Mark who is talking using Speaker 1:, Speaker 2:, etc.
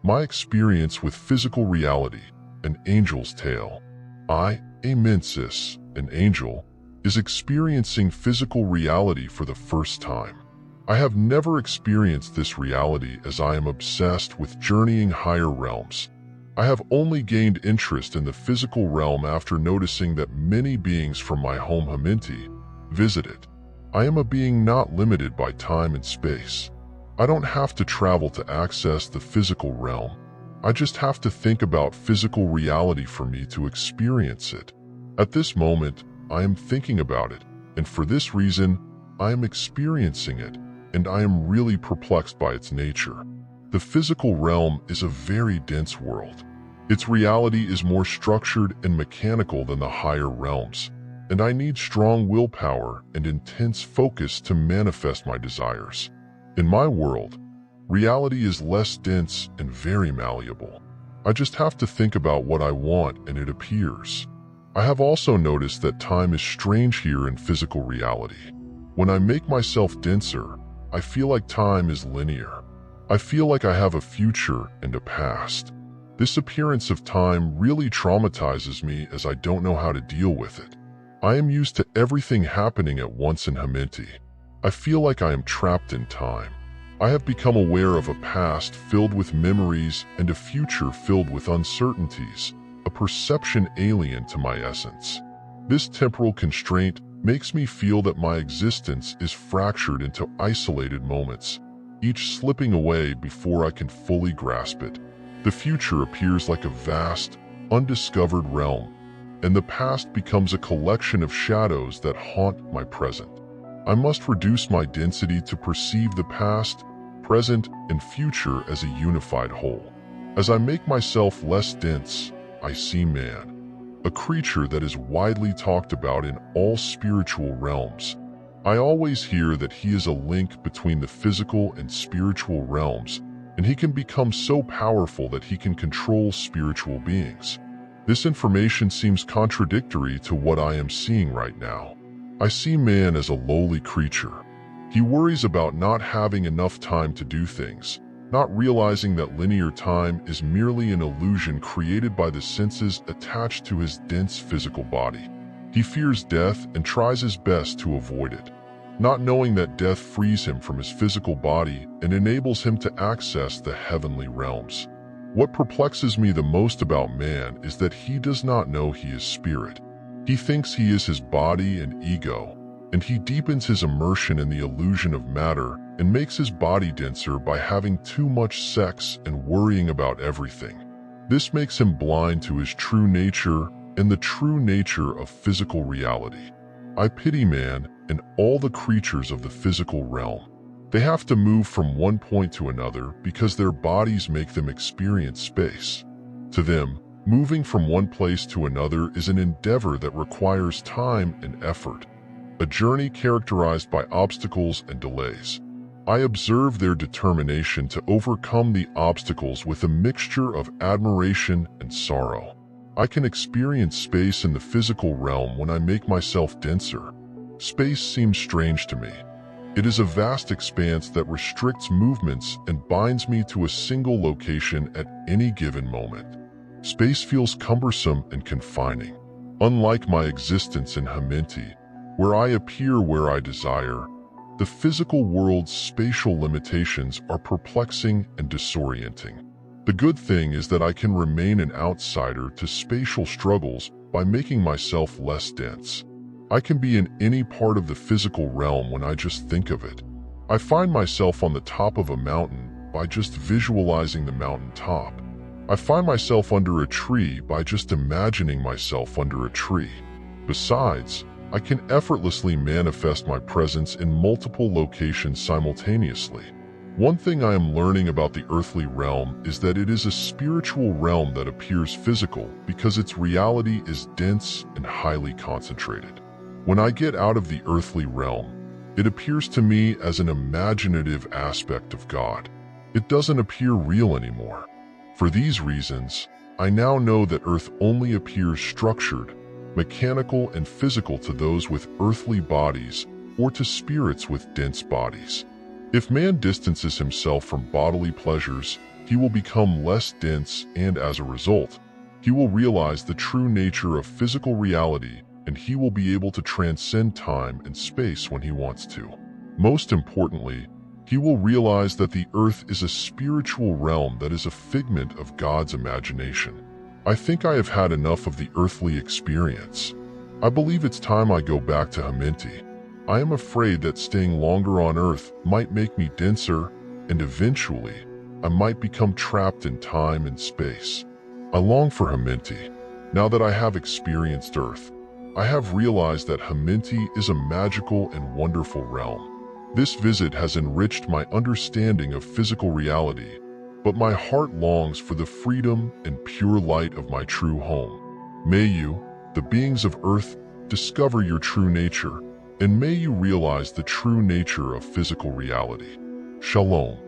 Speaker 1: My experience with physical reality, an angel's tale. I, Amensis, an angel, is experiencing physical reality for the first time. I have never experienced this reality as I am obsessed with journeying higher realms. I have only gained interest in the physical realm after noticing that many beings from my home Haminti visit it. I am a being not limited by time and space. I don't have to travel to access the physical realm. I just have to think about physical reality for me to experience it. At this moment, I am thinking about it, and for this reason, I am experiencing it, and I am really perplexed by its nature. The physical realm is a very dense world. Its reality is more structured and mechanical than the higher realms, and I need strong willpower and intense focus to manifest my desires. In my world, reality is less dense and very malleable. I just have to think about what I want and it appears. I have also noticed that time is strange here in physical reality. When I make myself denser, I feel like time is linear. I feel like I have a future and a past. This appearance of time really traumatizes me as I don't know how to deal with it. I am used to everything happening at once in Haminti. I feel like I am trapped in time. I have become aware of a past filled with memories and a future filled with uncertainties, a perception alien to my essence. This temporal constraint makes me feel that my existence is fractured into isolated moments, each slipping away before I can fully grasp it. The future appears like a vast, undiscovered realm, and the past becomes a collection of shadows that haunt my present. I must reduce my density to perceive the past, present, and future as a unified whole. As I make myself less dense, I see man, a creature that is widely talked about in all spiritual realms. I always hear that he is a link between the physical and spiritual realms, and he can become so powerful that he can control spiritual beings. This information seems contradictory to what I am seeing right now. I see man as a lowly creature. He worries about not having enough time to do things, not realizing that linear time is merely an illusion created by the senses attached to his dense physical body. He fears death and tries his best to avoid it, not knowing that death frees him from his physical body and enables him to access the heavenly realms. What perplexes me the most about man is that he does not know he is spirit. He thinks he is his body and ego, and he deepens his immersion in the illusion of matter and makes his body denser by having too much sex and worrying about everything. This makes him blind to his true nature and the true nature of physical reality. I pity man and all the creatures of the physical realm. They have to move from one point to another because their bodies make them experience space. To them, moving from one place to another is an endeavor that requires time and effort, a journey characterized by obstacles and delays. I observe their determination to overcome the obstacles with a mixture of admiration and sorrow. I can experience space in the physical realm when I make myself denser. Space seems strange to me. It is a vast expanse that restricts movements and binds me to a single location at any given moment. Space feels cumbersome and confining. Unlike my existence in Haminti, where I appear where I desire, the physical world's spatial limitations are perplexing and disorienting. The good thing is that I can remain an outsider to spatial struggles by making myself less dense. I can be in any part of the physical realm when I just think of it. I find myself on the top of a mountain by just visualizing the mountain top. I find myself under a tree by just imagining myself under a tree. Besides, I can effortlessly manifest my presence in multiple locations simultaneously. One thing I am learning about the earthly realm is that it is a spiritual realm that appears physical because its reality is dense and highly concentrated. When I get out of the earthly realm, it appears to me as an imaginative aspect of God. It doesn't appear real anymore. For these reasons, I now know that Earth only appears structured, mechanical, and physical to those with earthly bodies or to spirits with dense bodies. If man distances himself from bodily pleasures, he will become less dense, and as a result, he will realize the true nature of physical reality, and he will be able to transcend time and space when he wants to. Most importantly, he will realize that the earth is a spiritual realm that is a figment of God's imagination. I think I have had enough of the earthly experience. I believe it's time I go back to Haminti. I am afraid that staying longer on Earth might make me denser, and eventually, I might become trapped in time and space. I long for Haminti. Now that I have experienced Earth, I have realized that Haminti is a magical and wonderful realm. This visit has enriched my understanding of physical reality, but my heart longs for the freedom and pure light of my true home. May you, the beings of Earth, discover your true nature, and may you realize the true nature of physical reality. Shalom.